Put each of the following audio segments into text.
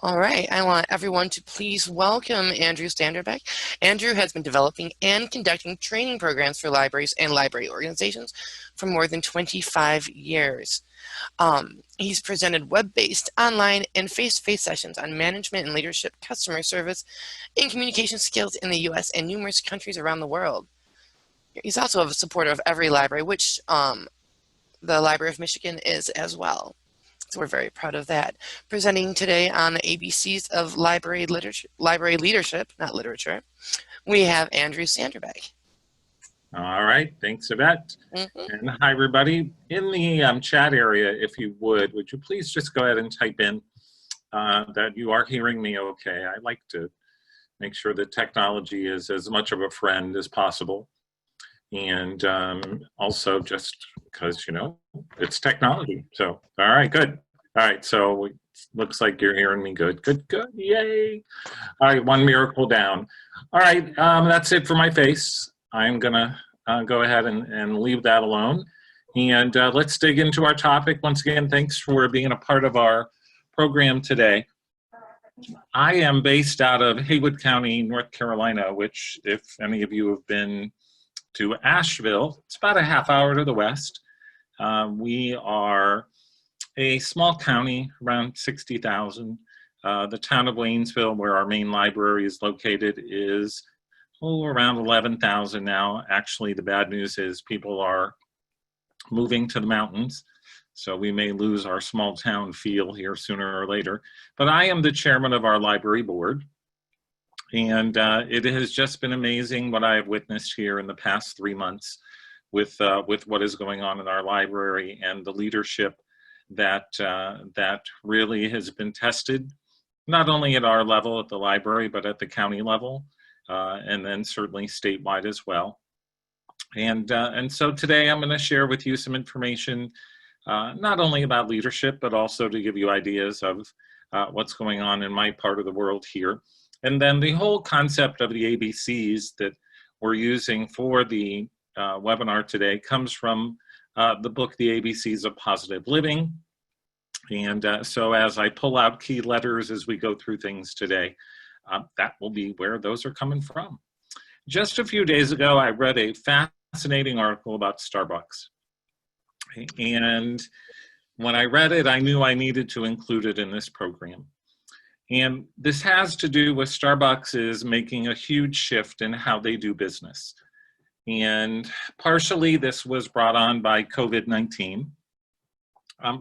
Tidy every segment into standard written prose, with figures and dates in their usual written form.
All right, I want everyone to please welcome Andrew Sanderbeck. Andrew has been developing and conducting training programs for libraries and library organizations for more than 25 years. He's presented web-based, online, and face-to-face sessions on management and leadership, customer service, and communication skills in the U.S. and numerous countries around the world. He's also a supporter of Every Library, which the Library of Michigan is as well. So we're very proud of that. Presenting today on the ABCs of library leadership, not literature, we have Andrew Sanderbeck. All right, thanks, Yvette. And hi, everybody. In the chat area, if you would you please just go ahead and type in that you are hearing me okay. I like to make sure that technology is as much of a friend as possible. And also just because, you know, it's technology. So, all right, good. All right, so it looks like you're hearing me good. Good, yay. All right, one miracle down. All right, that's it for my face. I'm gonna go ahead and leave that alone. And let's dig into our topic. Once again, thanks for being a part of our program today. I am based out of Haywood County, North Carolina, which if any of you have been to Asheville, it's about a half hour to the west. We are a small county, around 60,000. The town of Waynesville, where our main library is located, is around 11,000 now. Actually, the bad news is people are moving to the mountains, so we may lose our small town feel here sooner or later. But I am the chairman of our library board. And it has just been amazing what I have witnessed here in the past 3 months with what is going on in our library and the leadership that really has been tested, not only at our level at the library, but at the county level, and then certainly statewide as well. And so today I'm going to share with you some information, not only about leadership, but also to give you ideas of what's going on in my part of the world here. And then the whole concept of the ABCs that we're using for the webinar today comes from the book, The ABCs of Positive Living. And so as I pull out key letters as we go through things today, that will be where those are coming from. Just a few days ago, I read a fascinating article about Starbucks. And when I read it, I knew I needed to include it in this program. And this has to do with Starbucks is making a huge shift in how they do business. And partially this was brought on by COVID-19,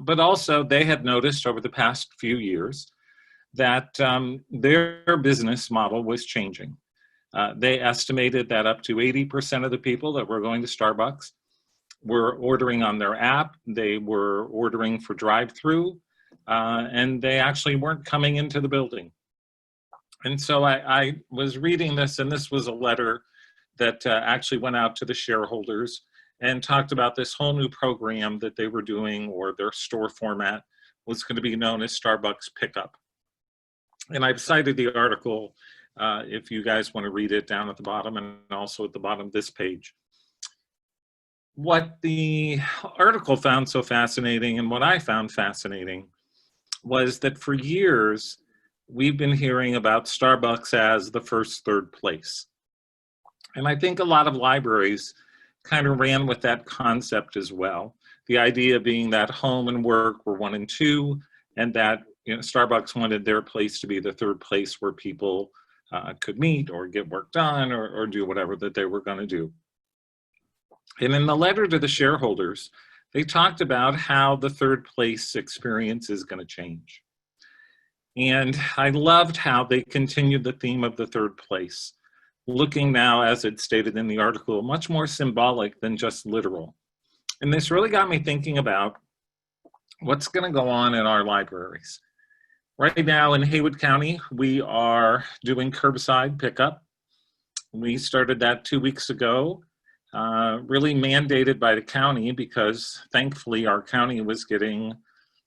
but also they had noticed over the past few years that their business model was changing. They estimated that up to 80% of the people that were going to Starbucks were ordering on their app. They were ordering for drive-through. And they actually weren't coming into the building. And so I was reading this, and this was a letter that actually went out to the shareholders and talked about this whole new program that they were doing, or their store format was going to be known as Starbucks Pickup. And I've cited the article, if you guys want to read it, down at the bottom and also at the bottom of this page. What the article found so fascinating, and what I found fascinating, was that for years, we've been hearing about Starbucks as the first, third place. And I think a lot of libraries kind of ran with that concept as well. The idea being that home and work were 1 and 2, and that, you know, Starbucks wanted their place to be the third place where people could meet or get work done or do whatever that they were going to do. And in the letter to the shareholders, they talked about how the third place experience is going to change. And I loved how they continued the theme of the third place, looking now, as it stated in the article, much more symbolic than just literal. And this really got me thinking about what's going to go on in our libraries. Right now in Haywood County, we are doing curbside pickup. We started that 2 weeks ago. Really mandated by the county, because thankfully our county was getting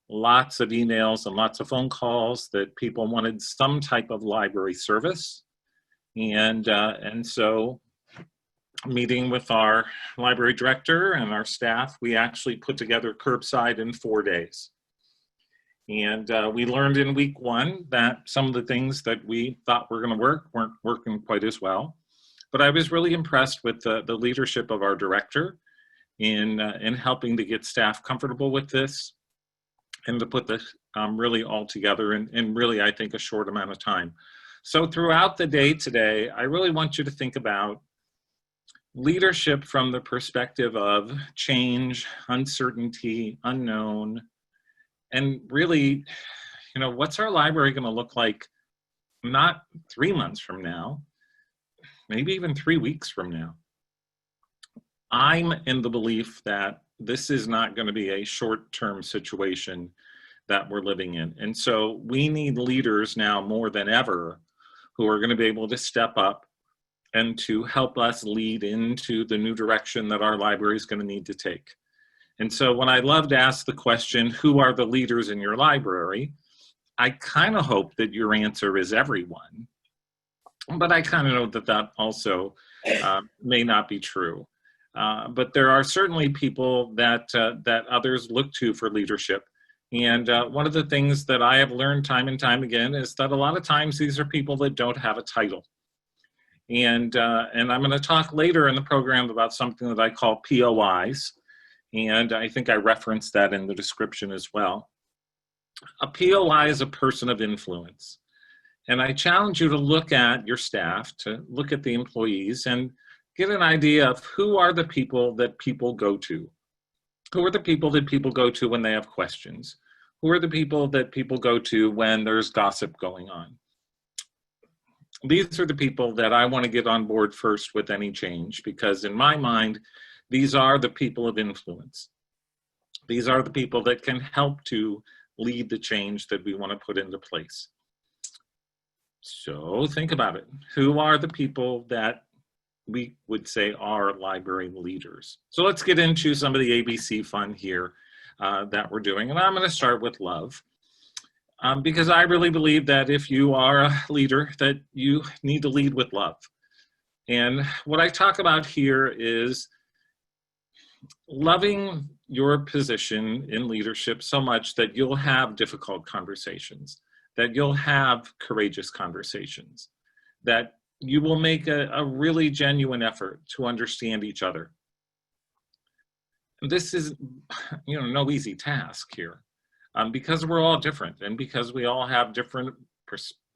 lots of emails and lots of phone calls that people wanted some type of library service. And so meeting with our library director and our staff, we actually put together curbside in 4 days. And we learned in week 1 that some of the things that we thought were going to work weren't working quite as well. But I was really impressed with the leadership of our director in helping to get staff comfortable with this and to put this really all together in really, I think, a short amount of time. So throughout the day today, I really want you to think about leadership from the perspective of change, uncertainty, unknown, and really, you know, what's our library going to look like not 3 months from now, maybe even 3 weeks from now. I'm in the belief that this is not going to be a short-term situation that we're living in. And so we need leaders now more than ever who are going to be able to step up and to help us lead into the new direction that our library is going to need to take. And so when I love to ask the question, who are the leaders in your library? I kind of hope that your answer is everyone, but I kind of know that that also may not be true. But there are certainly people that others look to for leadership. And one of the things that I have learned time and time again is that a lot of times these are people that don't have a title. And I'm going to talk later in the program about something that I call POIs. And I think I referenced that in the description as well. A POI is a person of influence. And I challenge you to look at your staff, to look at the employees, and get an idea of who are the people that people go to. Who are the people that people go to when they have questions? Who are the people that people go to when there's gossip going on? These are the people that I want to get on board first with any change, because in my mind, these are the people of influence. These are the people that can help to lead the change that we want to put into place. So think about it. Who are the people that we would say are library leaders? So let's get into some of the ABC fun here that we're doing. And I'm going to start with love. Because I really believe that if you are a leader, that you need to lead with love. And what I talk about here is loving your position in leadership so much that you'll have difficult conversations, that you'll have courageous conversations, that you will make a really genuine effort to understand each other. And this is, you know, no easy task here. Because we're all different, and because we all have different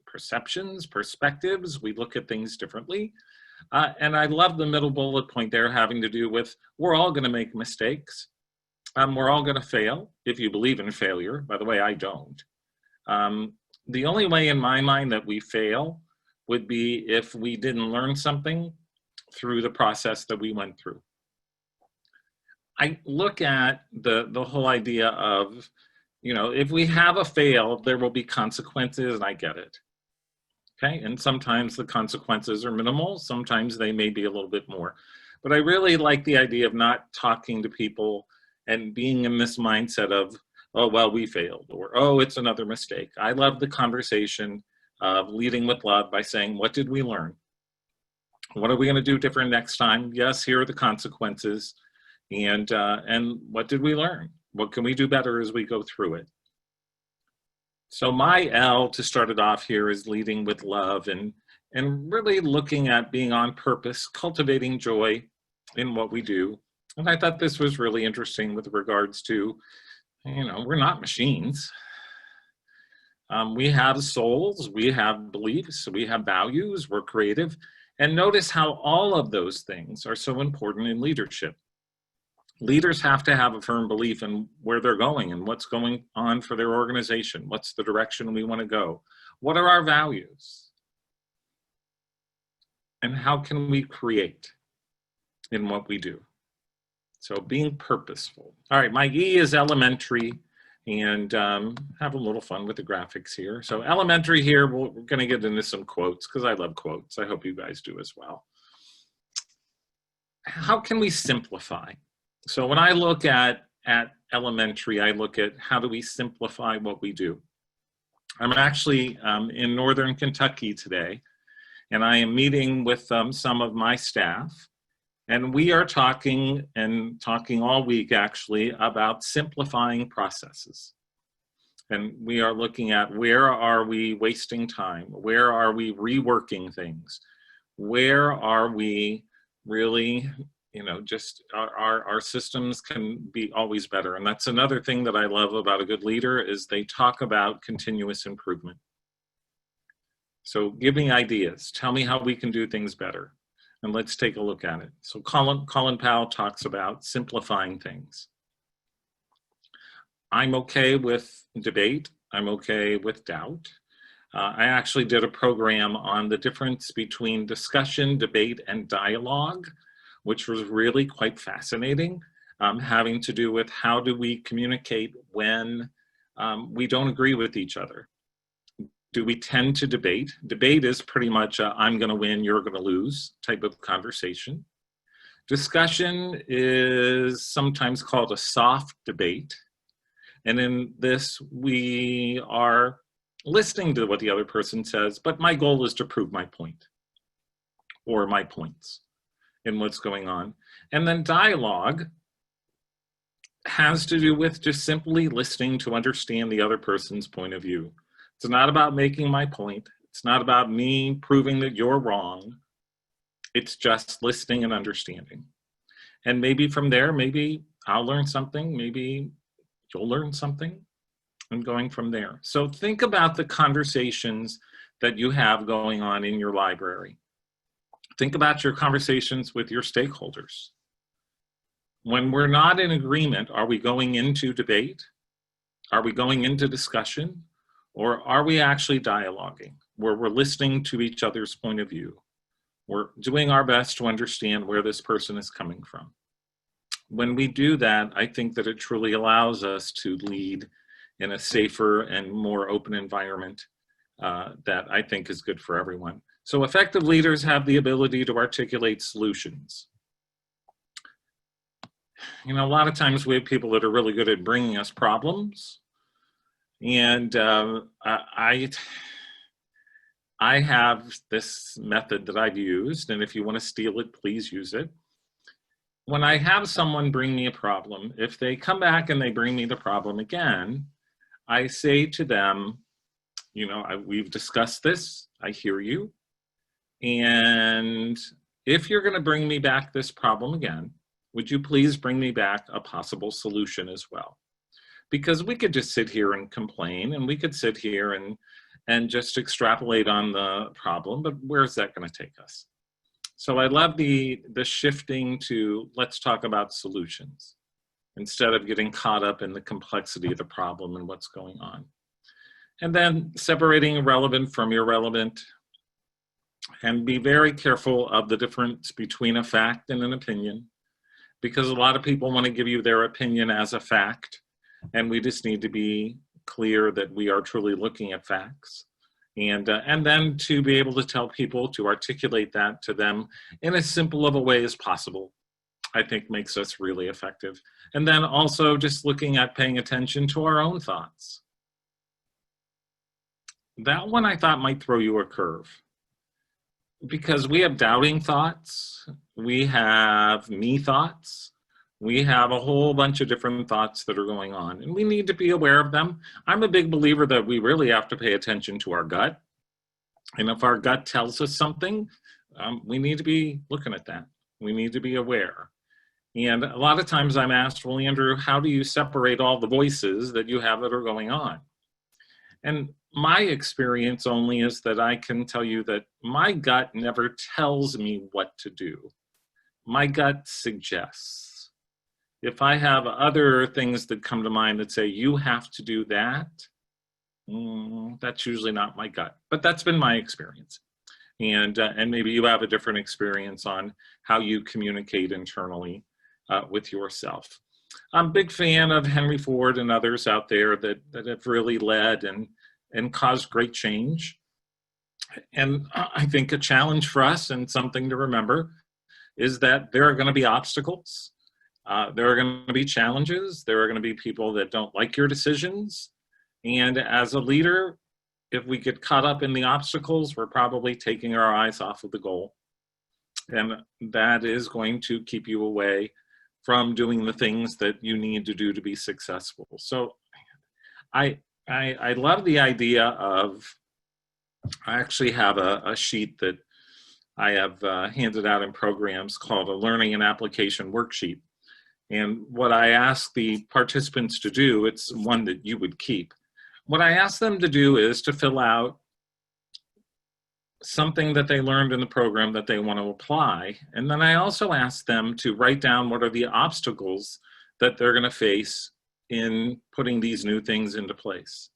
perceptions, perspectives, we look at things differently. And I love the middle bullet point there having to do with, we're all going to make mistakes. We're all going to fail, if you believe in failure. By the way, I don't. The only way in my mind that we fail would be if we didn't learn something through the process that we went through. I look at the whole idea of, you know, if we have a fail, there will be consequences, and I get it. Okay, and sometimes the consequences are minimal, sometimes they may be a little bit more. But I really like the idea of not talking to people and being in this mindset of, oh, well, we failed, or, oh, it's another mistake. I love the conversation of leading with love by saying, what did we learn? What are we going to do different next time? Yes, here are the consequences. And what did we learn? What can we do better as we go through it? So my L to start it off here is leading with love and really looking at being on purpose, cultivating joy in what we do. And I thought this was really interesting with regards to, you know, we're not machines. We have souls, we have beliefs, we have values, we're creative. And notice how all of those things are so important in leadership. Leaders have to have a firm belief in where they're going and what's going on for their organization. What's the direction we want to go? What are our values? And how can we create in what we do? So being purposeful. All right, my E is elementary, and have a little fun with the graphics here. So elementary here, we're going to get into some quotes because I love quotes. I hope you guys do as well. How can we simplify? So when I look at elementary, I look at how do we simplify what we do. I'm actually in Northern Kentucky today, and I am meeting with some of my staff, and we are talking all week actually about simplifying processes. And we are looking at where are we wasting time? Where are we reworking things? Where are we really, just our systems can be always better. And that's another thing that I love about a good leader is they talk about continuous improvement. So give me ideas. Tell me how we can do things better. And let's take a look at it. So Colin Powell talks about simplifying things. I'm okay with debate. I'm okay with doubt. I actually did a program on the difference between discussion, debate, and dialogue, which was really quite fascinating, having to do with how do we communicate when we don't agree with each other. Do we tend to debate? Debate is pretty much a, I'm going to win, you're going to lose type of conversation. Discussion is sometimes called a soft debate. And in this, we are listening to what the other person says, but my goal is to prove my point or my points in what's going on. And then dialogue has to do with just simply listening to understand the other person's point of view. It's not about making my point. It's not about me proving that you're wrong. It's just listening and understanding. And maybe from there, maybe I'll learn something, maybe you'll learn something, and going from there. So think about the conversations that you have going on in your library. Think about your conversations with your stakeholders. When we're not in agreement, are we going into debate? Are we going into discussion? Or are we actually dialoguing, where we're listening to each other's point of view? We're doing our best to understand where this person is coming from. When we do that, I think that it truly allows us to lead in a safer and more open environment that I think is good for everyone. So effective leaders have the ability to articulate solutions. A lot of times we have people that are really good at bringing us problems. And I have this method that I've used, and if you want to steal it, please use it. When I have someone bring me a problem, if they come back and they bring me the problem again, I say to them, we've discussed this, I hear you. And if you're going to bring me back this problem again, would you please bring me back a possible solution as well? Because we could just sit here and complain, and we could sit here and just extrapolate on the problem, but where's that going to take us? So I love the shifting to let's talk about solutions instead of getting caught up in the complexity of the problem and what's going on. And then separating relevant from irrelevant, and be very careful of the difference between a fact and an opinion, because a lot of people want to give you their opinion as a fact. And we just need to be clear that we are truly looking at facts. And then to be able to tell people, to articulate that to them in as simple of a way as possible, I think makes us really effective. And then also just looking at paying attention to our own thoughts. That one I thought might throw you a curve, because we have doubting thoughts, we have me thoughts, we have a whole bunch of different thoughts that are going on, and we need to be aware of them. I'm a big believer that we really have to pay attention to our gut. And if our gut tells us something, we need to be looking at that. We need to be aware. And a lot of times I'm asked, well, Andrew, how do you separate all the voices that you have that are going on? And my experience only is that I can tell you that my gut never tells me what to do. My gut suggests. If I have other things that come to mind that say, you have to do that, that's usually not my gut. But that's been my experience. And maybe you have a different experience on how you communicate internally with yourself. I'm a big fan of Henry Ford and others out there that have really led and caused great change. And I think a challenge for us and something to remember is that there are going to be obstacles. There are going to be challenges. There are going to be people that don't like your decisions. And as a leader, if we get caught up in the obstacles, we're probably taking our eyes off of the goal. And that is going to keep you away from doing the things that you need to do to be successful. So I I love the idea of, I actually have a sheet that I have handed out in programs called a learning and application worksheet. And what I ask the participants to do, it's one that you would keep. What I ask them to do is to fill out something that they learned in the program that they want to apply. And then I also ask them to write down what are the obstacles that they're going to face in putting these new things into place.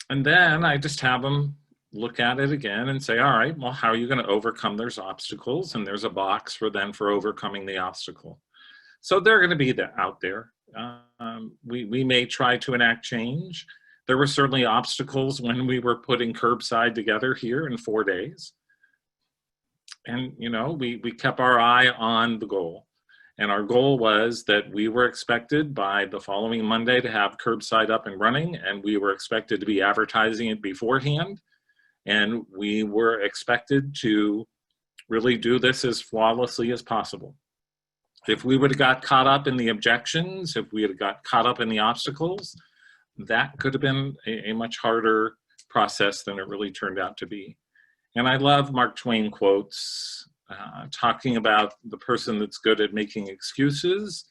And then I just have them look at it again and say, all right, well, how are you going to overcome those obstacles? And there's a box for them for overcoming the obstacle. So they're going to be out there. We may try to enact change. There were certainly obstacles when we were putting curbside together here in 4 days. And, you know, we kept our eye on the goal. And our goal was that we were expected by the following Monday to have curbside up and running, and we were expected to be advertising it beforehand. And we were expected to really do this as flawlessly as possible. If we would have got caught up in the objections, if we had got caught up in the obstacles, that could have been a much harder process than it really turned out to be. And I love Mark Twain quotes talking about the person that's good at making excuses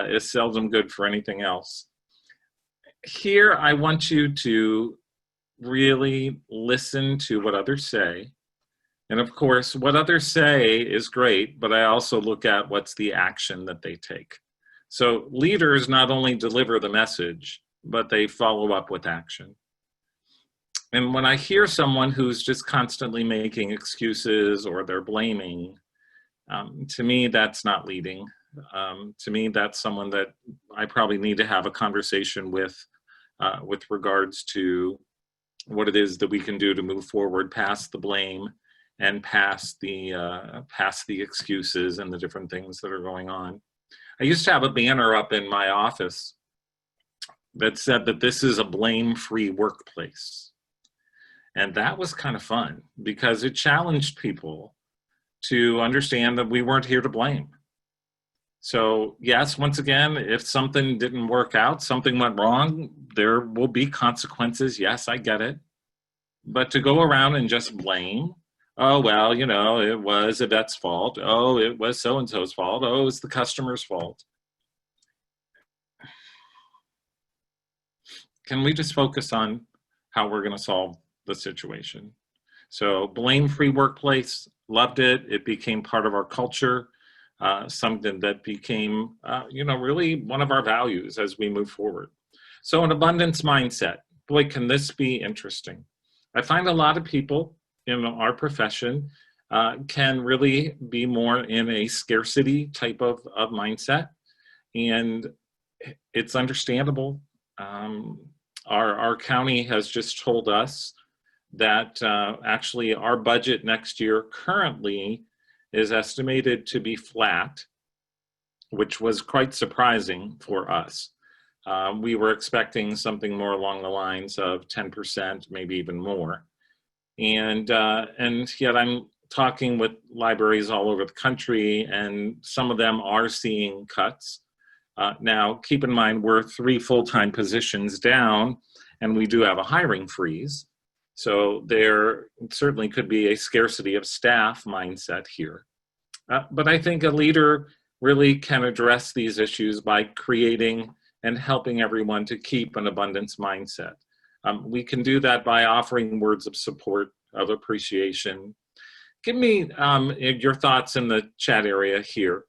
is seldom good for anything else. Here, I want you to really listen to what others say. And of course, what others say is great, but I also look at what's the action that they take. So leaders not only deliver the message, but they follow up with action. And when I hear someone who's just constantly making excuses or they're blaming, to me, that's not leading. To me, that's someone that I probably need to have a conversation with regards to what it is that we can do to move forward past the blame and past the excuses and the different things that are going on. I used to have a banner up in my office that said that this is a blame-free workplace. And that was kind of fun because it challenged people to understand that we weren't here to blame. So yes, once again, if something didn't work out, something went wrong, there will be consequences. Yes, I get it. But to go around and just blame, oh, well, you know, it was Yvette's fault. Oh, it was so-and-so's fault. Oh, it's the customer's fault. Can we just focus on how we're going to solve the situation? So blame-free workplace, loved it. It became part of our culture, something that became, you know, really one of our values as we move forward. So an abundance mindset, boy, can this be interesting. I find a lot of people in our profession can really be more in a scarcity type of mindset, and it's understandable. Our county has just told us that actually our budget next year currently is estimated to be flat, which was quite surprising for us. We were expecting something more along the lines of 10%, maybe even more. And yet I'm talking with libraries all over the country, and some of them are seeing cuts. Now, keep in mind, we're 3 full-time positions down, and we do have a hiring freeze. So there certainly could be a scarcity of staff mindset here. But I think a leader really can address these issues by creating and helping everyone to keep an abundance mindset. We can do that by offering words of support, of appreciation. Give me your thoughts in the chat area here.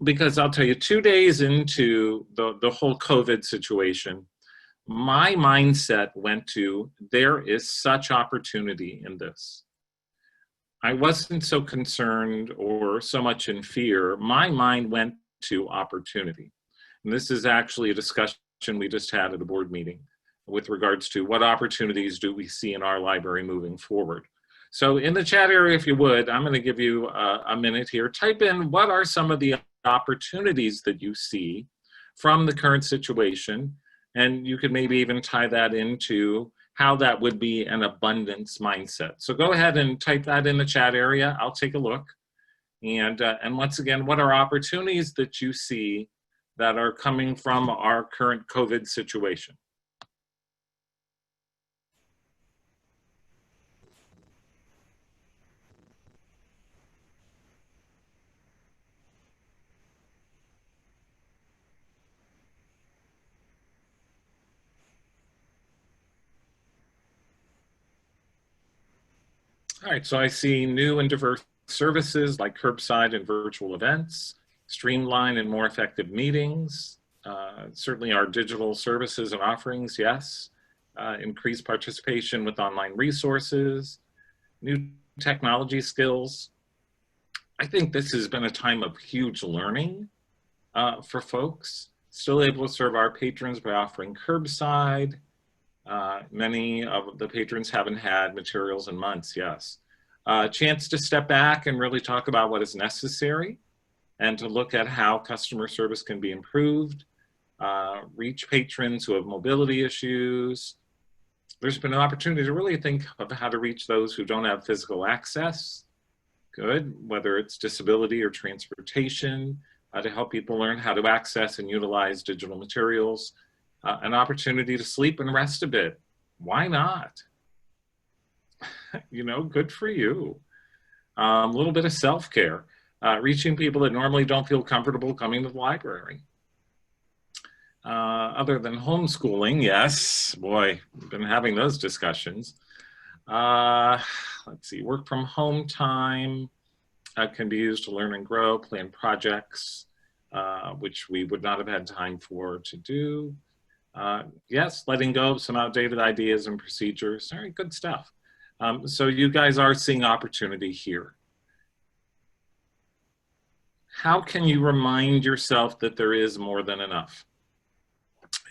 Because I'll tell you, 2 days into the whole COVID situation, my mindset went to, there is such opportunity in this. I wasn't so concerned or so much in fear. My mind went to opportunity. And this is actually a discussion we just had at a board meeting with regards to what opportunities do we see in our library moving forward. So in the chat area, if you would, I'm going to give you a minute here. Type in what are some of the opportunities that you see from the current situation, and you could maybe even tie that into how that would be an abundance mindset. So go ahead and type that in the chat area. I'll take a look. And once again, what are opportunities that you see that are coming from our current COVID situation? All right, so I see new and diverse services like curbside and virtual events, streamline and more effective meetings, certainly our digital services and offerings, yes, increased participation with online resources, new technology skills. I think this has been a time of huge learning for folks, still able to serve our patrons by offering curbside. Many of the patrons haven't had materials in months, yes. Chance to step back and really talk about what is necessary and to look at how customer service can be improved, reach patrons who have mobility issues. There's been an opportunity to really think of how to reach those who don't have physical access. Good, whether it's disability or transportation, to help people learn how to access and utilize digital materials. An opportunity to sleep and rest a bit. Why not? You know, good for you. A little bit of self-care, reaching people that normally don't feel comfortable coming to the library. Other than homeschooling, yes, boy, we've been having those discussions. Let's see, work from home time can be used to learn and grow, plan projects, which we would not have had time for to do. Yes, letting go of some outdated ideas and procedures. Very good stuff. So you guys are seeing opportunity here. How can you remind yourself that there is more than enough?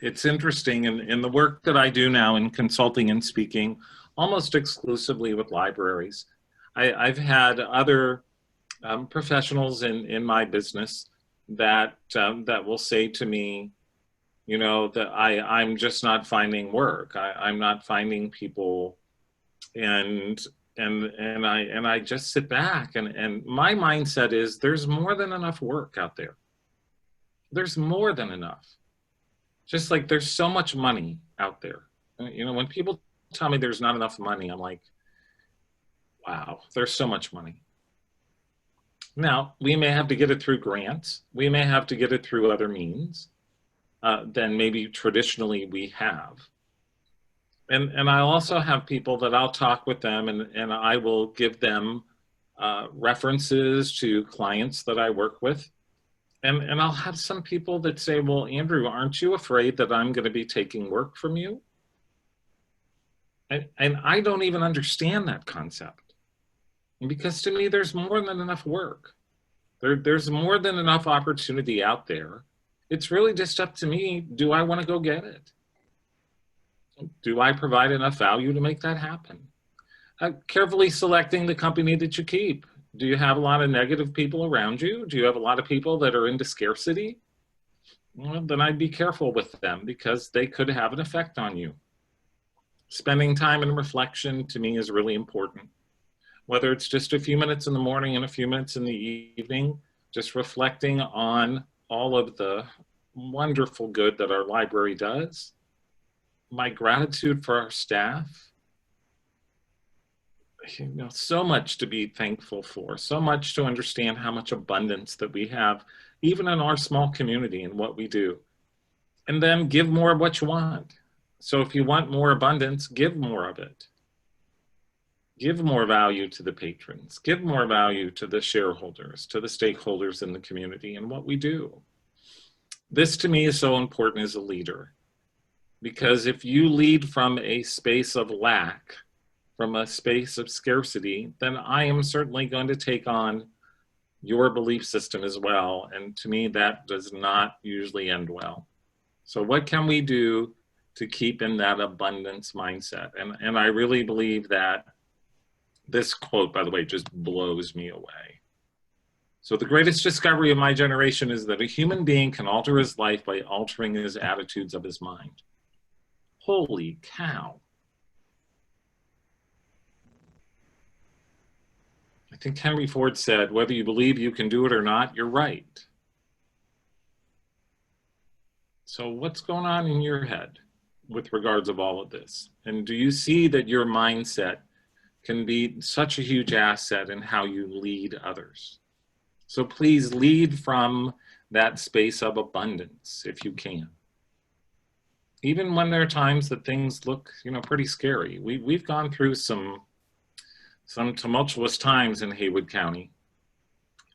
It's interesting in the work that I do now in consulting and speaking, almost exclusively with libraries. I've had other professionals in my business that will say to me, you know, that I'm just not finding work. I'm not finding people, and I just sit back and my mindset is there's more than enough work out there. There's more than enough. Just like there's so much money out there. You know, when people tell me there's not enough money, I'm like, wow, there's so much money. Now, we may have to get it through grants. We may have to get it through other means than maybe traditionally we have. And I also have people that I'll talk with them and I will give them references to clients that I work with. And I'll have some people that say, well, Andrew, aren't you afraid that I'm going to be taking work from you? And I don't even understand that concept. Because to me, there's more than enough work. There's more than enough opportunity out there. It's really just up to me. Do I want to go get it? Do I provide enough value to make that happen? Carefully selecting the company that you keep. Do you have a lot of negative people around you? Do you have a lot of people that are into scarcity? Well, then I'd be careful with them because they could have an effect on you. Spending time in reflection to me is really important. Whether it's just a few minutes in the morning and a few minutes in the evening, just reflecting on all of the wonderful good that our library does. My gratitude for our staff. You know, so much to be thankful for, so much to understand how much abundance that we have, even in our small community and what we do. And then give more of what you want. So if you want more abundance, give more of it. Give more value to the patrons, give more value to the shareholders, to the stakeholders in the community and what we do. This to me is so important as a leader, because if you lead from a space of lack, from a space of scarcity, then I am certainly going to take on your belief system as well. And to me, that does not usually end well. So what can we do to keep in that abundance mindset? And I really believe that this quote, by the way, just blows me away. So the greatest discovery of my generation is that a human being can alter his life by altering his attitudes of his mind. Holy cow. I think Henry Ford said, whether you believe you can do it or not, you're right. So what's going on in your head with regards of all of this? And do you see that your mindset can be such a huge asset in how you lead others? So please lead from that space of abundance if you can. Even when there are times that things look, pretty scary. We've gone through some tumultuous times in Haywood County.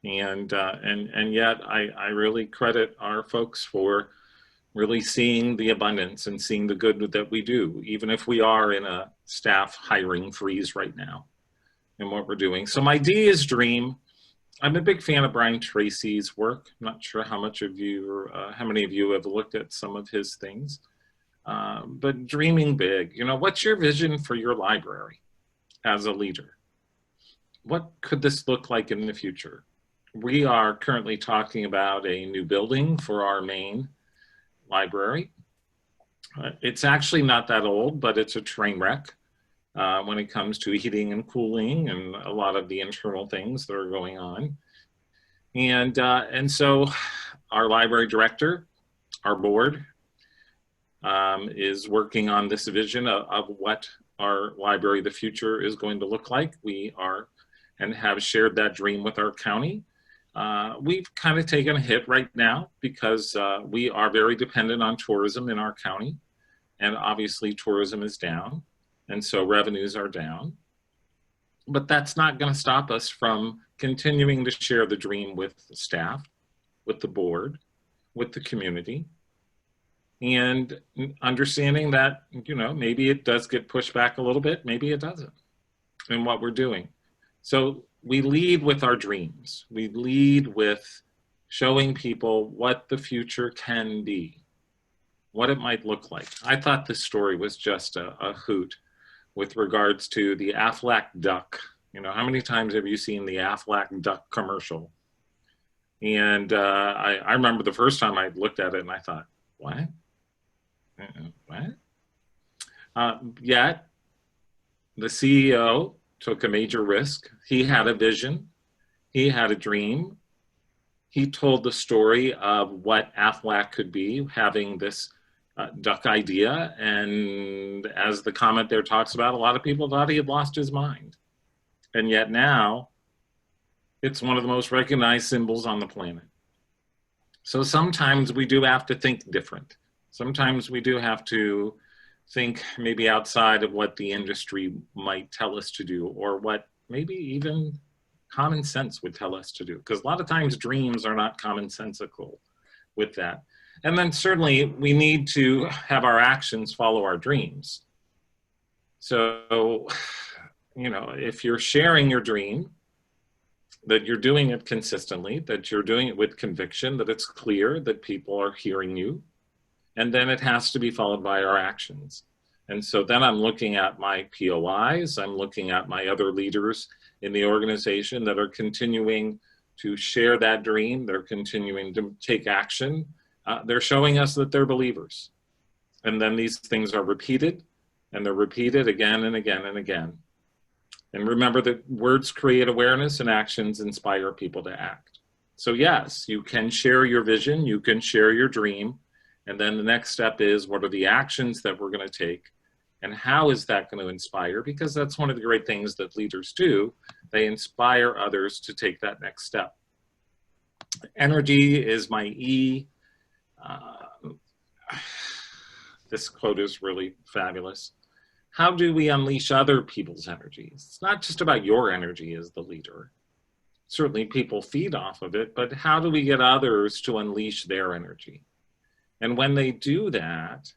And yet I really credit our folks for really seeing the abundance and seeing the good that we do, even if we are in a staff hiring freeze right now in what we're doing. So my D is dream. I'm a big fan of Brian Tracy's work. I'm not sure how much of you, or how many of you have looked at some of his things, but dreaming big. What's your vision for your library as a leader? What could this look like in the future? We are currently talking about a new building for our main library. It's actually not that old, but it's a train wreck when it comes to heating and cooling and a lot of the internal things that are going on. And so our library director, our board, is working on this vision of what our library of the future is going to look like. We are and have shared that dream with our county. We've kind of taken a hit right now because we are very dependent on tourism in our county, and obviously tourism is down, and so revenues are down. But that's not going to stop us from continuing to share the dream with the staff, with the board, with the community, and understanding that, maybe it does get pushed back a little bit, maybe it doesn't, in what we're doing. So we lead with our dreams. We lead with showing people what the future can be, what it might look like. I thought this story was just a hoot with regards to the Aflac duck. How many times have you seen the Aflac duck commercial? And I remember the first time I looked at it and I thought, what? What? Yet the CEO took a major risk. He had a vision. He had a dream. He told the story of what Aflac could be, having this duck idea. And as the comment there talks about, a lot of people thought he had lost his mind. And yet now, it's one of the most recognized symbols on the planet. So sometimes we do have to think different. Sometimes we do have to think maybe outside of what the industry might tell us to do, or what maybe even common sense would tell us to do. Because a lot of times dreams are not commonsensical with that. And then certainly we need to have our actions follow our dreams. So, if you're sharing your dream, that you're doing it consistently, that you're doing it with conviction, that it's clear that people are hearing you, and then it has to be followed by our actions. And so then I'm looking at my POIs, I'm looking at my other leaders in the organization that are continuing to share that dream, they're continuing to take action, they're showing us that they're believers. And then these things are repeated, and they're repeated again and again and again. And remember that words create awareness and actions inspire people to act. So yes, you can share your vision, you can share your dream, and then the next step is, what are the actions that we're going to take? And how is that going to inspire? Because that's one of the great things that leaders do. They inspire others to take that next step. Energy is my E. This quote is really fabulous. How do we unleash other people's energies? It's not just about your energy as the leader. Certainly people feed off of it, but how do we get others to unleash their energy? And when they do that,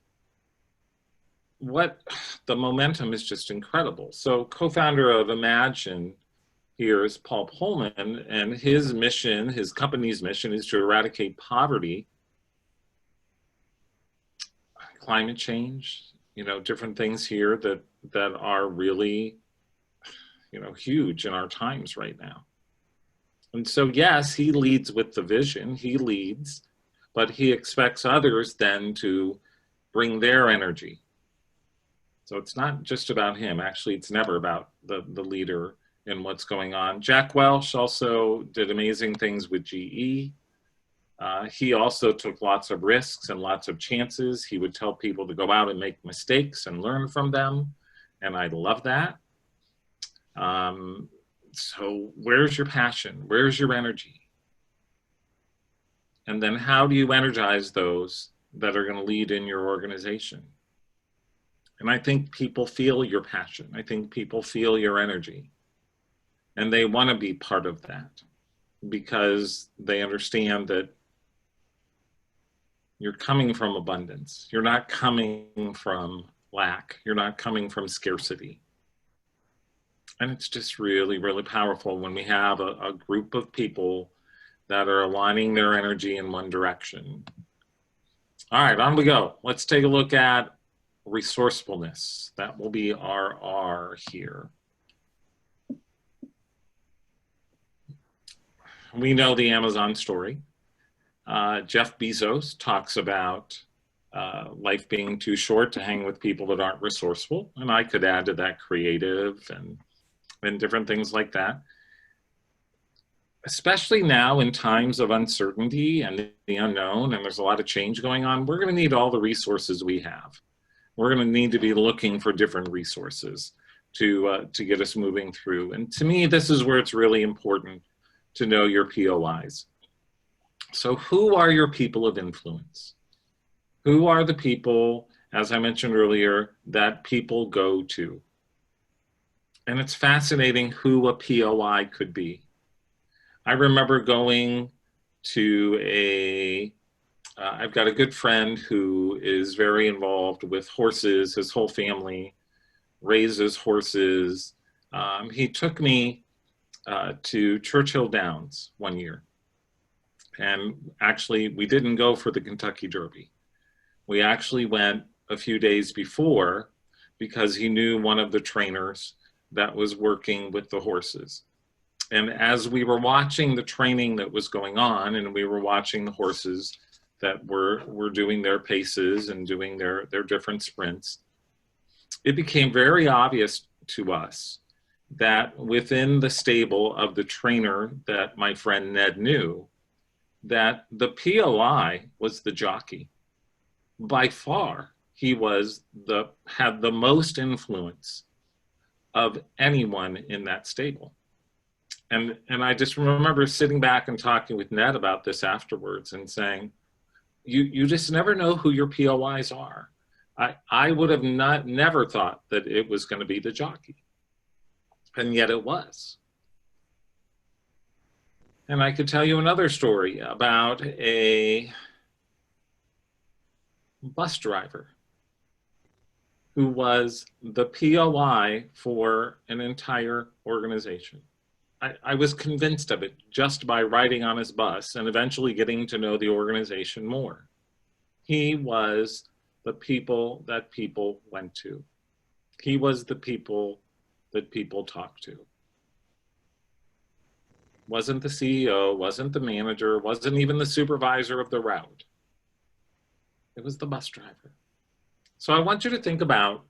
the momentum is just incredible. So co-founder of Imagine here is Paul Pullman, and his mission, his company's mission, is to eradicate poverty, climate change, different things here that are really, huge in our times right now. And so, yes, he leads with the vision, he leads, but he expects others then to bring their energy. So it's not just about him. Actually, it's never about the leader and what's going on. Jack Welch also did amazing things with GE. He also took lots of risks and lots of chances. He would tell people to go out and make mistakes and learn from them. And I love that. So where's your passion? Where's your energy? And then how do you energize those that are going to lead in your organization? And I think people feel your passion. I think people feel your energy. And they want to be part of that because they understand that you're coming from abundance. You're not coming from lack. You're not coming from scarcity. And it's just really, really powerful when we have a group of people that are aligning their energy in one direction. All right, on we go. Let's take a look at resourcefulness. That will be our R here. We know the Amazon story. Jeff Bezos talks about life being too short to hang with people that aren't resourceful. And I could add to that creative and different things like that. Especially now in times of uncertainty and the unknown, and there's a lot of change going on, we're going to need all the resources we have. We're going to need to be looking for different resources to get us moving through. And to me, this is where it's really important to know your POIs. So who are your people of influence? Who are the people, as I mentioned earlier, that people go to? And it's fascinating who a POI could be. I remember going to I've got a good friend who is very involved with horses. His whole family raises horses. He took me to Churchill Downs one year. And actually, we didn't go for the Kentucky Derby. We actually went a few days before because he knew one of the trainers that was working with the horses. And as we were watching the training that was going on, and we were watching the horses that were doing their paces and doing their different sprints, it became very obvious to us that within the stable of the trainer that my friend Ned knew, that the POI was the jockey. By far, he had the most influence of anyone in that stable. And I just remember sitting back and talking with Ned about this afterwards and saying, you just never know who your POIs are. I would have never thought that it was going to be the jockey. And yet it was. And I could tell you another story about a bus driver who was the POI for an entire organization. I was convinced of it just by riding on his bus and eventually getting to know the organization more. He was the people that people went to. He was the people that people talked to. Wasn't the CEO, wasn't the manager, wasn't even the supervisor of the route. It was the bus driver. So I want you to think about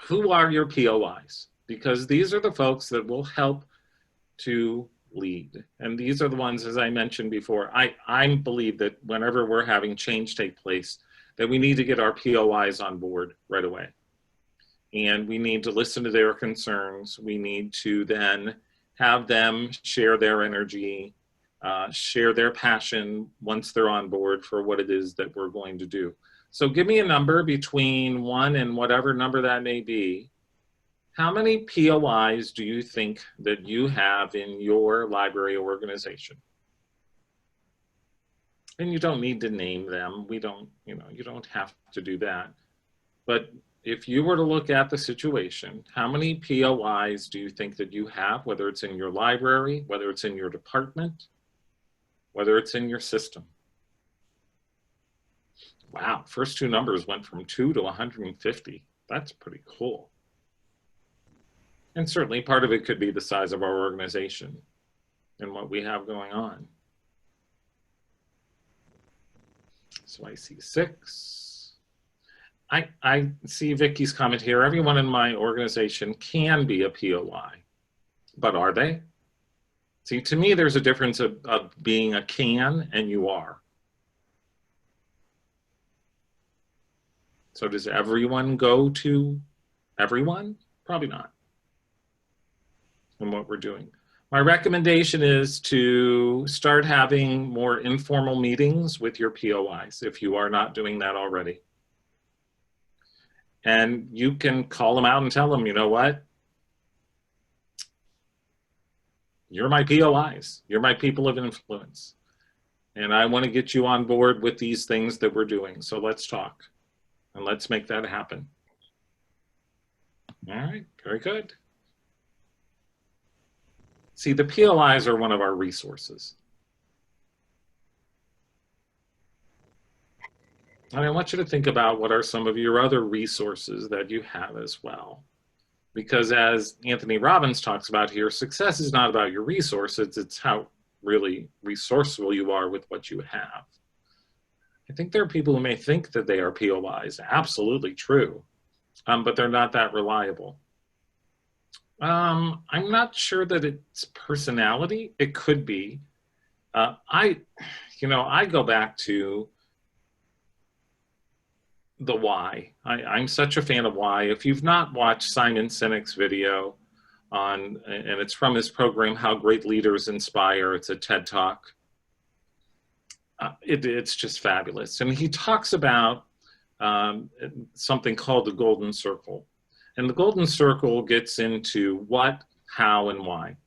who are your POIs, because these are the folks that will help to lead. And these are the ones, as I mentioned before, I believe that whenever we're having change take place, that we need to get our POIs on board right away. And we need to listen to their concerns. We need to then have them share their energy, share their passion once they're on board for what it is that we're going to do. So give me a number between 1 and whatever number that may be. How many POIs do you think that you have in your library organization? And you don't need to name them. You don't have to do that. But if you were to look at the situation, how many POIs do you think that you have, whether it's in your library, whether it's in your department, whether it's in your system? Wow, first two numbers went from 2 to 150. That's pretty cool. And certainly part of it could be the size of our organization and what we have going on. So I see 6. I see Vicky's comment here. Everyone in my organization can be a POI, but are they? See, to me, there's a difference of being a can and you are. So does everyone go to everyone? Probably not in what we're doing. My recommendation is to start having more informal meetings with your POIs if you are not doing that already. And you can call them out and tell them, you know what? You're my POIs. You're my people of influence. And I want to get you on board with these things that we're doing. So let's talk and let's make that happen. All right, very good. See, the POIs are one of our resources. And I want you to think about what are some of your other resources that you have as well. Because as Anthony Robbins talks about here, success is not about your resources, it's how really resourceful you are with what you have. I think there are people who may think that they are POIs, absolutely true, but they're not that reliable. I'm not sure that it's personality. It could be. I go back to the why. I'm such a fan of why. If you've not watched Simon Sinek's video and it's from his program, How Great Leaders Inspire, it's a TED Talk. It's just fabulous. And he talks about something called the golden circle. And the golden circle gets into what, how, and why.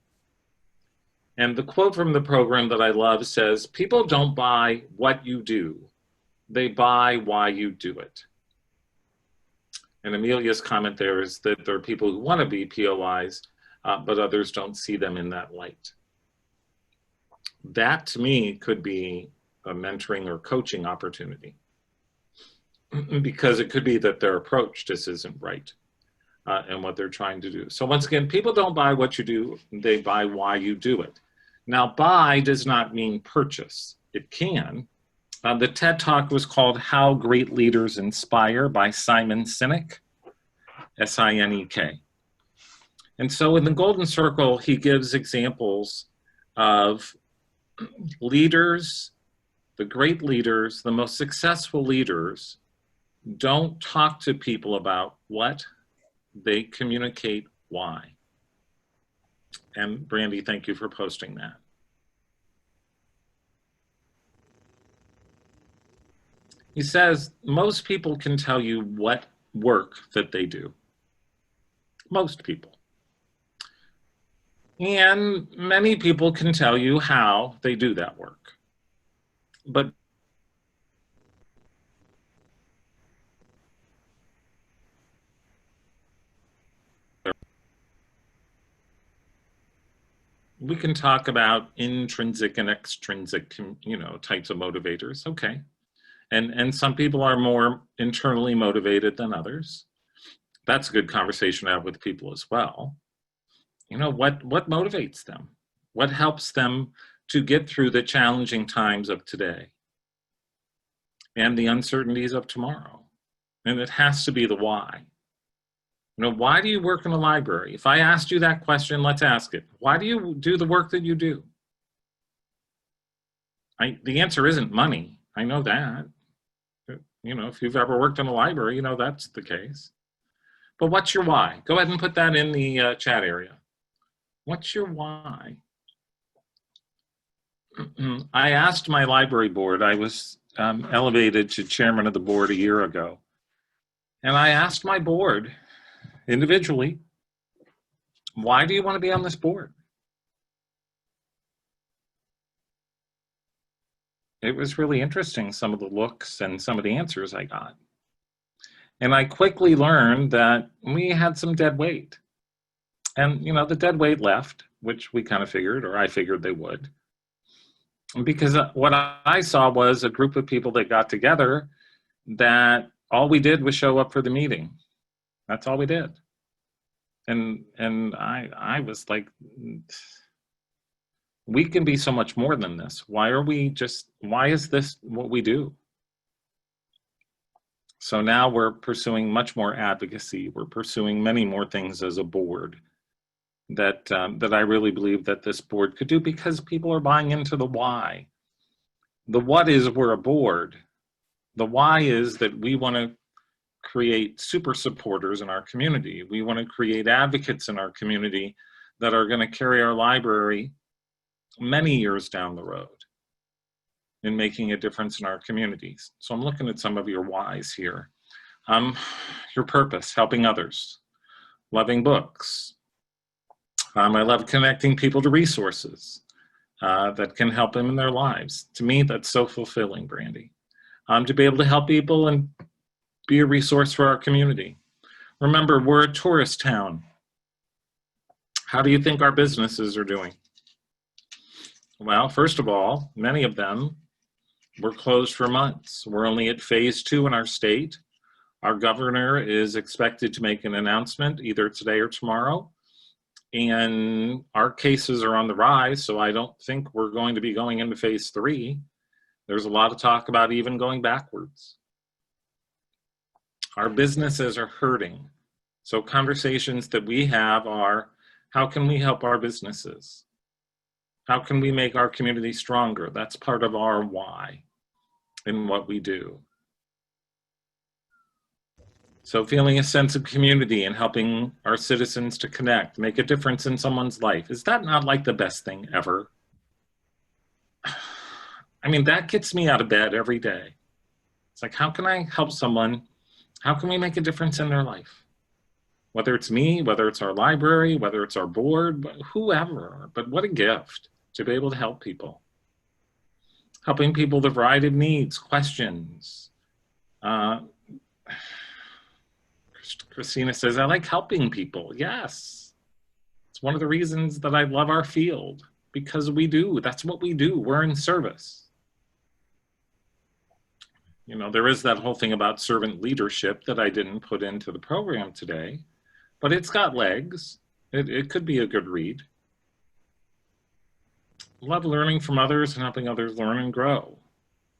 And the quote from the program that I love says, people don't buy what you do, they buy why you do it. And Amelia's comment there is that there are people who want to be POIs, but others don't see them in that light. That to me could be a mentoring or coaching opportunity, because it could be that their approach just isn't right. And what they're trying to do. So once again, people don't buy what you do, they buy why you do it. Now, buy does not mean purchase. It can. The TED Talk was called How Great Leaders Inspire by Simon Sinek, S-I-N-E-K. And so in the Golden Circle, he gives examples of leaders, the great leaders, the most successful leaders don't talk to people about what, they communicate why. And Brandy, thank you for posting that. He says, most people can tell you what work that they do. Most people. And many people can tell you how they do that work. But we can talk about intrinsic and extrinsic, types of motivators. Okay. And some people are more internally motivated than others. That's a good conversation to have with people as well. What motivates them? What helps them to get through the challenging times of today and the uncertainties of tomorrow? And it has to be the why. Why do you work in a library? If I asked you that question, let's ask it. Why do you do the work that you do? The answer isn't money. I know that. If you've ever worked in a library, that's the case. But what's your why? Go ahead and put that in the chat area. What's your why? I asked my library board, I was elevated to chairman of the board a year ago. And I asked my board individually, why do you want to be on this board? It was really interesting, some of the looks and some of the answers I got. And I quickly learned that we had some dead weight. And, the dead weight left, which we kind of figured, or I figured they would. Because what I saw was a group of people that got together that all we did was show up for the meeting. That's all we did. And I was like, we can be so much more than this. Why is this what we do? So now we're pursuing much more advocacy. We're pursuing many more things as a board. that I really believe that this board could do, because people are buying into the why. The what is we're a board. The why is that we want to create super supporters in our community. We want to create advocates in our community that are going to carry our library many years down the road in making a difference in our communities. So I'm looking at some of your whys here. Your purpose, helping others, loving books. I love connecting people to resources that can help them in their lives. To me, that's so fulfilling, Brandy. To be able to help people and be a resource for our community. Remember, we're a tourist town. How do you think our businesses are doing? Well, first of all, many of them were closed for months. We're only at phase 2 in our state. Our governor is expected to make an announcement either today or tomorrow. And our cases are on the rise, so I don't think we're going to be going into phase 3. There's a lot of talk about even going backwards. Our businesses are hurting. So conversations that we have are, how can we help our businesses? How can we make our community stronger? That's part of our why in what we do. So feeling a sense of community and helping our citizens to connect, make a difference in someone's life. Is that not like the best thing ever? I mean, that gets me out of bed every day. It's like, how can I help someone? How can we make a difference in their life? Whether it's me, whether it's our library, whether it's our board, whoever, but what a gift to be able to help people. Helping people with a variety of needs, questions. Christina says, I like helping people. Yes. It's one of the reasons that I love our field, because we do. That's what we do. We're in service. You know, there is that whole thing about servant leadership that I didn't put into the program today, but it's got legs. It could be a good read. Love learning from others and helping others learn and grow.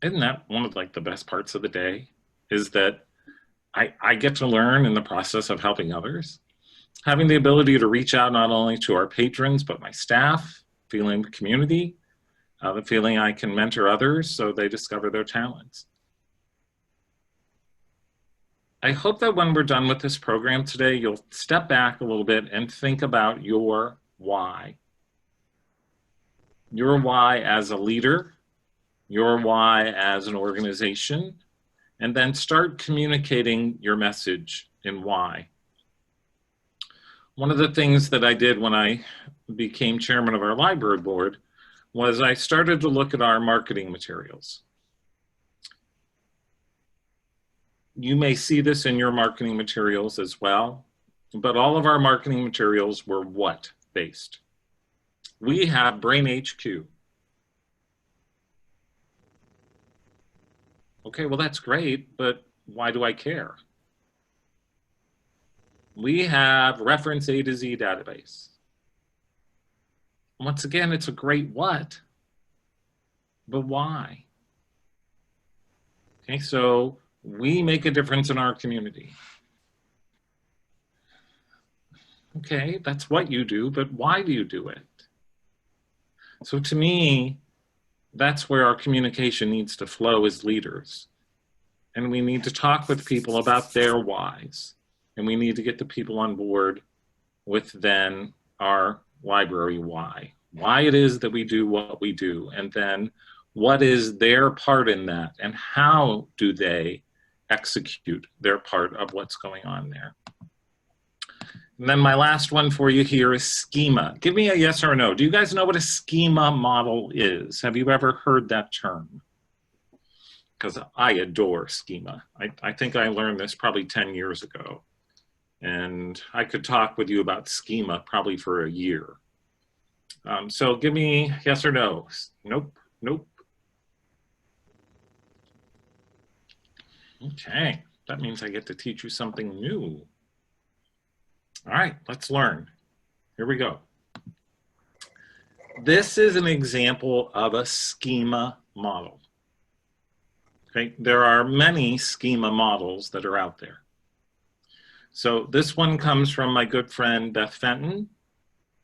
Isn't that one of like the best parts of the day, is that I get to learn in the process of helping others. Having the ability to reach out not only to our patrons, but my staff, feeling the community, the feeling I can mentor others so they discover their talents. I hope that when we're done with this program today, you'll step back a little bit and think about your why. Your why as a leader, your why as an organization, and then start communicating your message in why. One of the things that I did when I became chairman of our library board was I started to look at our marketing materials. You may see this in your marketing materials as well, but all of our marketing materials were what based? We have Brain HQ. Okay, well that's great, but why do I care? We have Reference A to Z database. Once again, it's a great what, but why? Okay, so we make a difference in our community. Okay, that's what you do, but why do you do it? So to me, that's where our communication needs to flow as leaders. And we need to talk with people about their whys. And we need to get the people on board with then our library why. Why it is that we do what we do. And then what is their part in that? And how do they execute their part of what's going on there? And then my last one for you here is schema. Give me a yes or a no. Do you guys know what a schema model is? Have you ever heard that term? Because I adore schema. I think I learned this probably 10 years ago. And I could talk with you about schema probably for a year. So give me yes or no. Nope, nope. Okay, that means I get to teach you something new. All right, let's learn. Here we go. This is an example of a schema model. Okay, there are many schema models that are out there. So this one comes from my good friend Beth Fenton.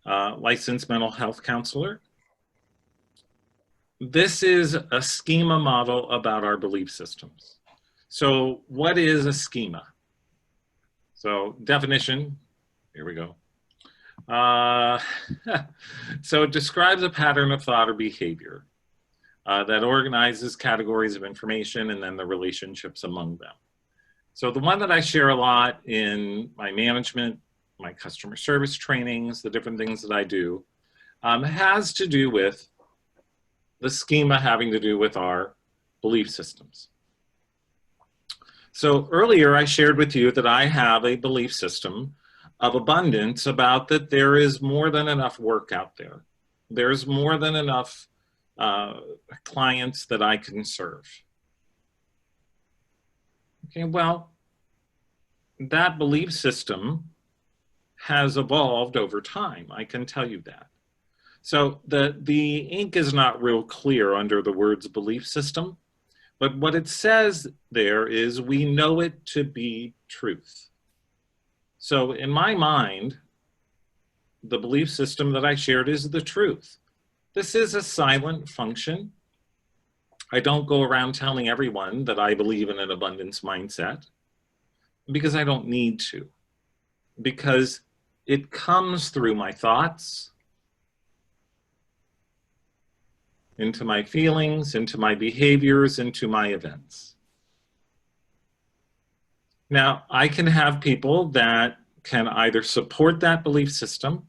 licensed mental health counselor. This is a schema model about our belief systems. So what is a schema? So definition, here we go. So it describes a pattern of thought or behavior that organizes categories of information and then the relationships among them. So the one that I share a lot in my management, my customer service trainings, the different things that I do, has to do with the schema having to do with our belief systems. So earlier I shared with you that I have a belief system of abundance about that there is more than enough work out there. There's more than enough clients that I can serve. Okay, well, that belief system has evolved over time. I can tell you that. So the ink is not real clear under the words belief system, but what it says there is we know it to be truth. So in my mind, the belief system that I shared is the truth. This is a silent function. I don't go around telling everyone that I believe in an abundance mindset because I don't need to, because it comes through my thoughts, into my feelings, into my behaviors, into my events. Now, I can have people that can either support that belief system,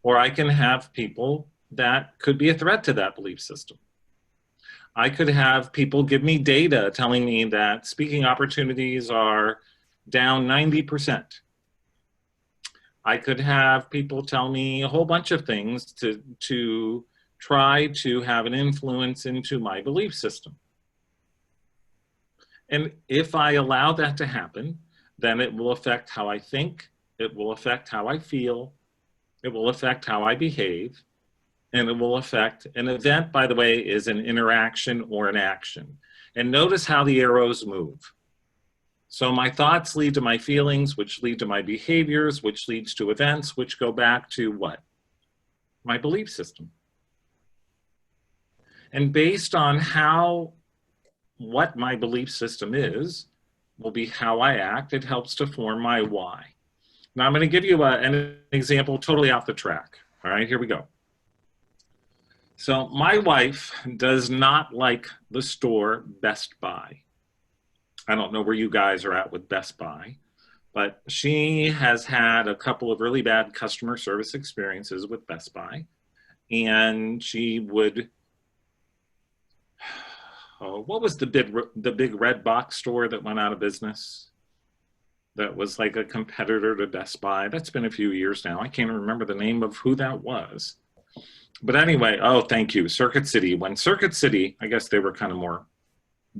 or I can have people that could be a threat to that belief system. I could have people give me data telling me that speaking opportunities are down 90%. I could have people tell me a whole bunch of things to try to have an influence into my belief system. And if I allow that to happen, then it will affect how I think, it will affect how I feel, it will affect how I behave, and it will affect an event, by the way, is an interaction or an action. And notice how the arrows move. So my thoughts lead to my feelings, which lead to my behaviors, which leads to events, which go back to what? My belief system. And based on what my belief system is, will be how I act. It helps to form my why. Now I'm going to give you an example totally off the track. All right, here we go. So my wife does not like the store Best Buy. I don't know where you guys are at with Best Buy, but she has had a couple of really bad customer service experiences with Best Buy. And she would, what was the big red box store that went out of business? That was like a competitor to Best Buy. That's been a few years now. I can't remember the name of who that was. But anyway, oh, thank you, Circuit City. When Circuit City, I guess they were kind of more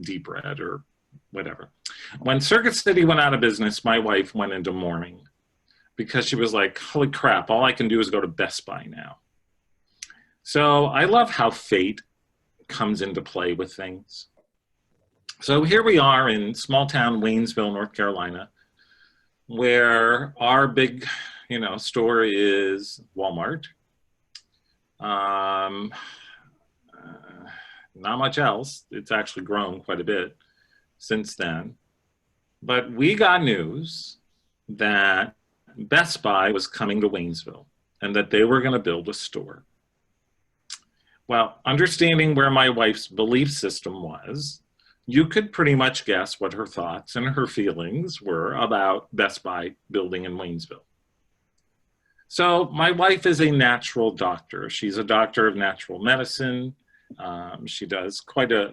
deep red or whatever. When Circuit City went out of business, my wife went into mourning because she was like, holy crap, all I can do is go to Best Buy now. So I love how fate comes into play with things. So here we are in small town Waynesville, North Carolina, where our big, store is Walmart. Not much else. It's actually grown quite a bit since then. But we got news that Best Buy was coming to Waynesville and that they were going to build a store. Well, understanding where my wife's belief system was, you could pretty much guess what her thoughts and her feelings were about Best Buy building in Waynesville. So my wife is a natural doctor. She's a doctor of natural medicine. She does quite a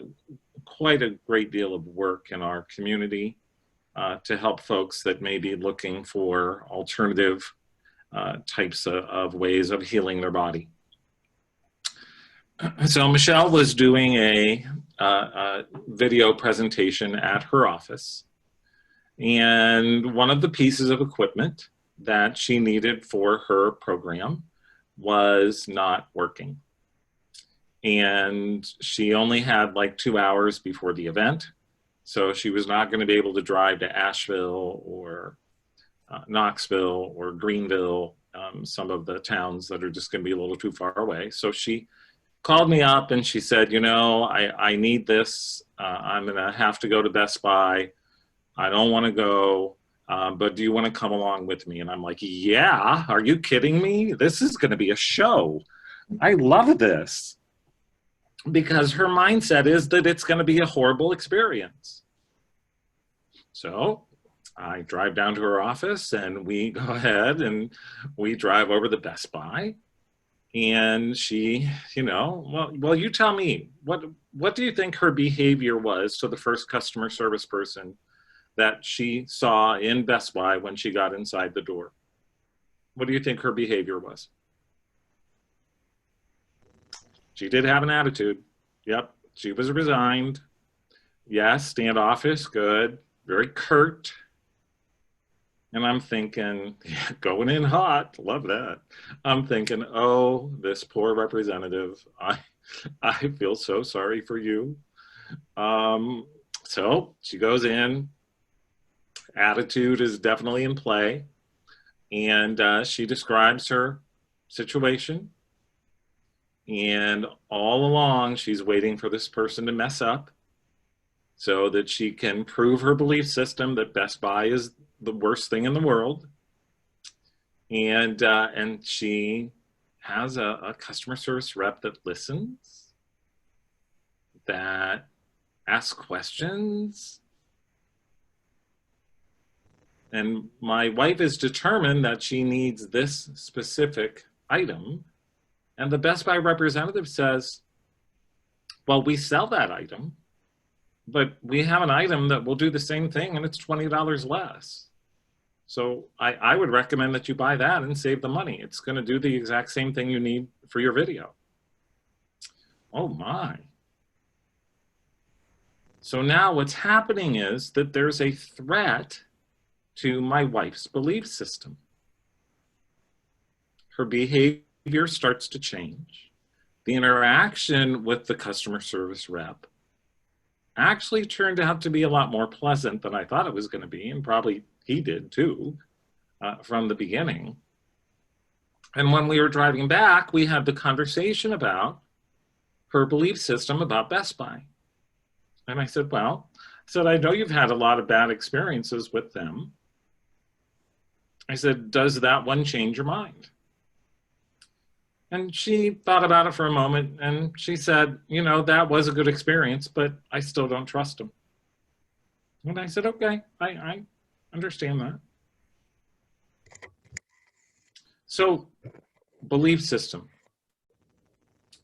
great deal of work in our community to help folks that may be looking for alternative types of ways of healing their body. So Michelle was doing a video presentation at her office, and one of the pieces of equipment that she needed for her program was not working. And she only had like 2 hours before the event, so she was not going to be able to drive to Asheville or Knoxville or Greenville some of the towns that are just going to be a little too far away. So she called me up and she said, you know, I need this. I'm going to have to go to Best Buy. I don't want to go, but do you want to come along with me? And I'm like, yeah, are you kidding me? This is going to be a show. I love this. Because her mindset is that it's going to be a horrible experience. So I drive down to her office and we go ahead and we drive over to Best Buy. And she, you know, well, you tell me, what do you think her behavior was to the first customer service person that she saw in Best Buy when she got inside the door? What do you think her behavior was? She did have an attitude. Yep, she was resigned. Yes, standoffish, good, very curt. And I'm thinking, yeah, going in hot, love that. I'm thinking, oh, this poor representative, I feel so sorry for you. So she goes in, attitude is definitely in play, and she describes her situation. And all along, she's waiting for this person to mess up so that she can prove her belief system that Best Buy is the worst thing in the world. And she has a customer service rep that listens, that asks questions. And my wife is determined that she needs this specific item. And the Best Buy representative says, well, we sell that item, but we have an item that will do the same thing and it's $20 less. So I would recommend that you buy that and save the money. It's going to do the exact same thing you need for your video. Oh my. So now what's happening is that there's a threat to my wife's belief system. Her behavior starts to change. The interaction with the customer service rep actually turned out to be a lot more pleasant than I thought it was going to be, and probably he did too, from the beginning. And when we were driving back, we had the conversation about her belief system about Best Buy. And I said, well, I know you've had a lot of bad experiences with them. I said, does that one change your mind? And she thought about it for a moment and she said, you know, that was a good experience, but I still don't trust them. And I said, okay, I understand that. So, belief system.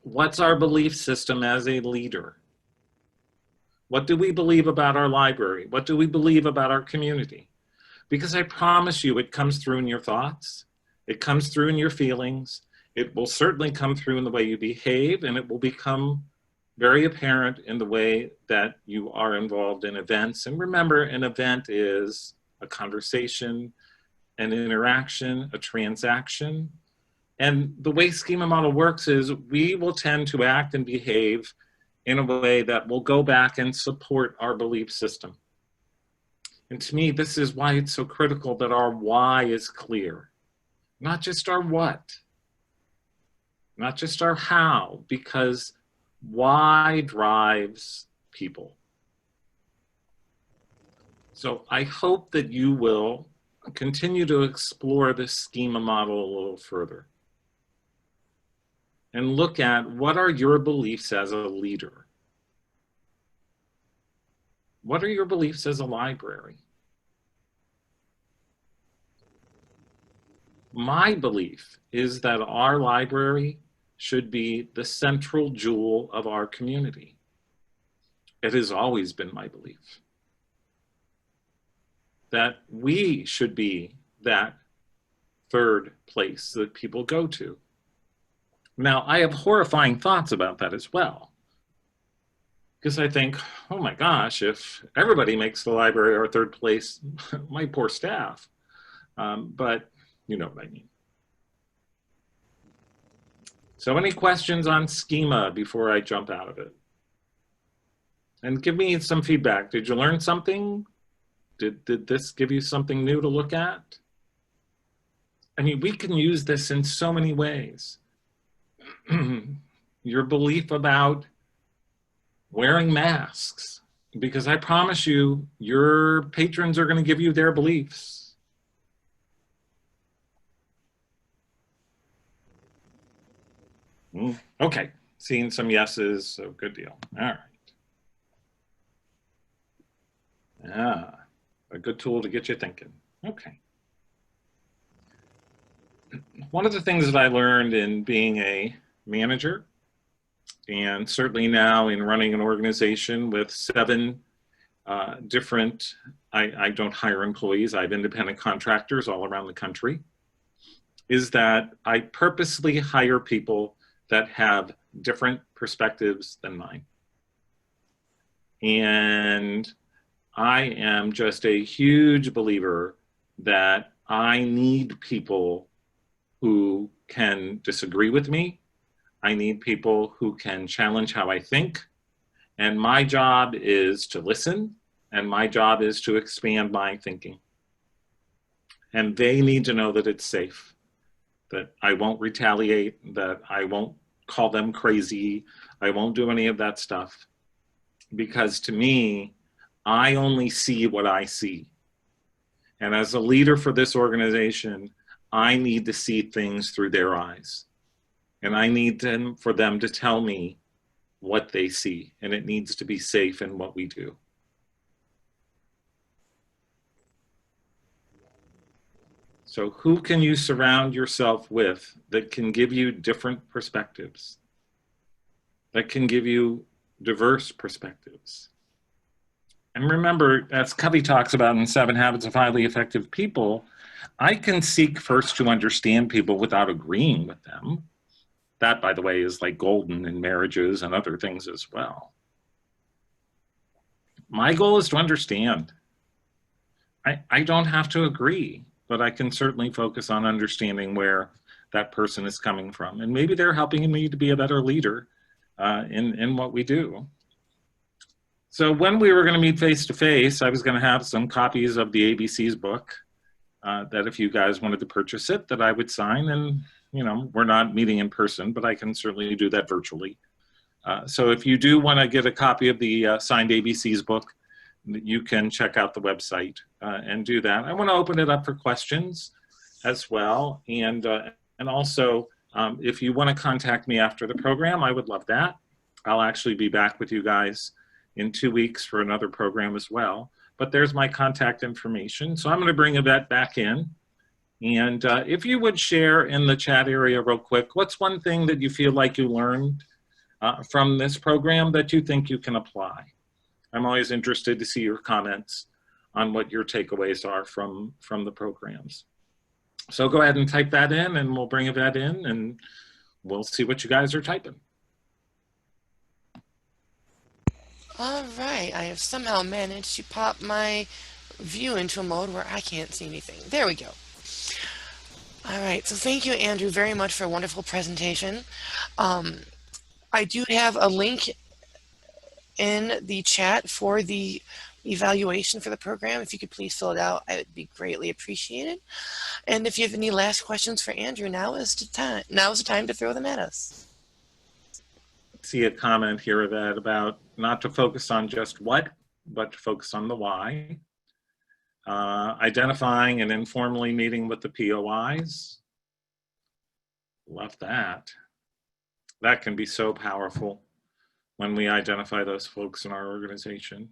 What's our belief system as a leader? What do we believe about our library? What do we believe about our community? Because I promise you, it comes through in your thoughts. It comes through in your feelings. It will certainly come through in the way you behave, and it will become very apparent in the way that you are involved in events. And remember, an event is a conversation, an interaction, a transaction. And the way Schema Model works is we will tend to act and behave in a way that will go back and support our belief system. And to me, this is why it's so critical that our why is clear, not just our what. Not just our how, because why drives people. So I hope that you will continue to explore this schema model a little further and look at what are your beliefs as a leader? What are your beliefs as a library? My belief is that our library should be the central jewel of our community. It has always been my belief that we should be that third place that people go to. Now, I have horrifying thoughts about that as well, because I think, oh my gosh, if everybody makes the library our third place, my poor staff. But you know what I mean. So any questions on schema before I jump out of it? And give me some feedback. Did you learn something? Did this give you something new to look at? I mean, we can use this in so many ways. Your belief about wearing masks, because I promise you, your patrons are going to give you their beliefs. Okay, seeing some yeses, so good deal. All right. Ah, a good tool to get you thinking. Okay. One of the things that I learned in being a manager, and certainly now in running an organization with 7 different, I don't hire employees, I have independent contractors all around the country, is that I purposely hire people that have different perspectives than mine. And I am just a huge believer that I need people who can disagree with me. I need people who can challenge how I think. And my job is to listen, and my job is to expand my thinking. And they need to know that it's safe, that I won't retaliate, that I won't call them crazy, I won't do any of that stuff. Because to me, I only see what I see. And as a leader for this organization, I need to see things through their eyes. And I need for them to tell me what they see. And it needs to be safe in what we do. So who can you surround yourself with that can give you different perspectives? That can give you diverse perspectives? And remember, as Covey talks about in 7 Habits of Highly Effective People, I can seek first to understand people without agreeing with them. That, by the way, is like golden in marriages and other things as well. My goal is to understand. I don't have to agree, but I can certainly focus on understanding where that person is coming from. And maybe they're helping me to be a better leader in what we do. So when we were going to meet face-to-face, I was going to have some copies of the ABC's book that if you guys wanted to purchase it, that I would sign. And, you know, we're not meeting in person, but I can certainly do that virtually. So if you do want to get a copy of the signed ABC's book, you can check out the website and do that. I want to open it up for questions as well. And also, if you want to contact me after the program, I would love that. I'll actually be back with you guys in 2 weeks for another program as well. But there's my contact information. So I'm going to bring Yvette back in. And if you would share in the chat area real quick, what's one thing that you feel like you learned from this program that you think you can apply? I'm always interested to see your comments on what your takeaways are from the programs. So go ahead and type that in, and we'll bring Yvette in, and we'll see what you guys are typing. All right, I have somehow managed to pop my view into a mode where I can't see anything. There we go. All right, so thank you, Andrew, very much for a wonderful presentation. I do have a link in the chat for the evaluation for the program. If you could please fill it out, I would be greatly appreciated. And if you have any last questions for Andrew, now is the time to throw them at us. See a comment here that about not to focus on just what, but to focus on the why. Identifying and informally meeting with the POIs. Love that. That can be so powerful when we identify those folks in our organization.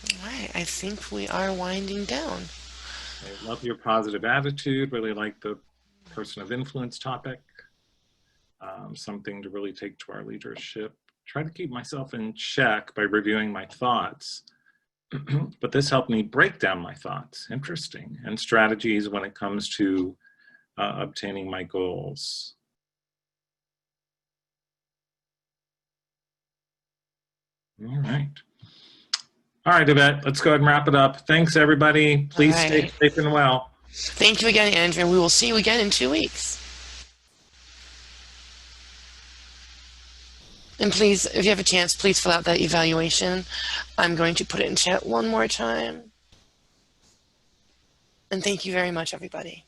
All right, I think we are winding down. I love your positive attitude, really like the person of influence topic. Something to really take to our leadership. Try to keep myself in check by reviewing my thoughts. But this helped me break down my thoughts. Interesting. And strategies when it comes to obtaining my goals. All right. All right, Yvette, let's go ahead and wrap it up. Thanks, everybody. Please stay safe and well. Thank you again, Andrew. We will see you again in 2 weeks. And please, if you have a chance, please fill out that evaluation. I'm going to put it in chat one more time. And thank you very much, everybody.